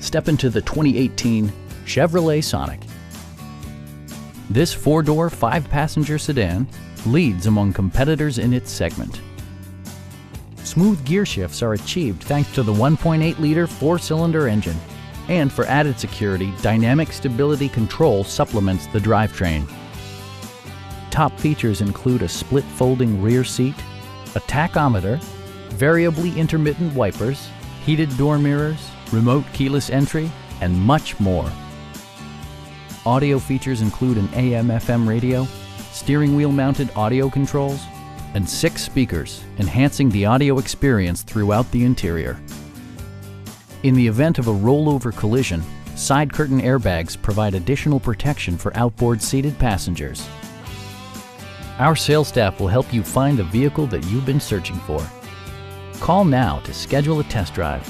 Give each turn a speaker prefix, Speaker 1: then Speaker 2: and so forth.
Speaker 1: Step into the 2018 Chevrolet Sonic. This 4-door, 5-passenger sedan leads among competitors in its segment. Smooth gear shifts are achieved thanks to the 1.8-liter 4-cylinder engine. And for added security, dynamic stability control supplements the drivetrain. Top features include a split folding rear seat, a tachometer, variably intermittent wipers, heated door mirrors, remote keyless entry, and much more. Audio features include an AM/FM radio, steering wheel mounted audio controls, and 6 speakers, enhancing the audio experience throughout the interior. In the event of a rollover collision, side curtain airbags provide additional protection for outboard seated passengers. Our sales staff will help you find the vehicle that you've been searching for. Call now to schedule a test drive.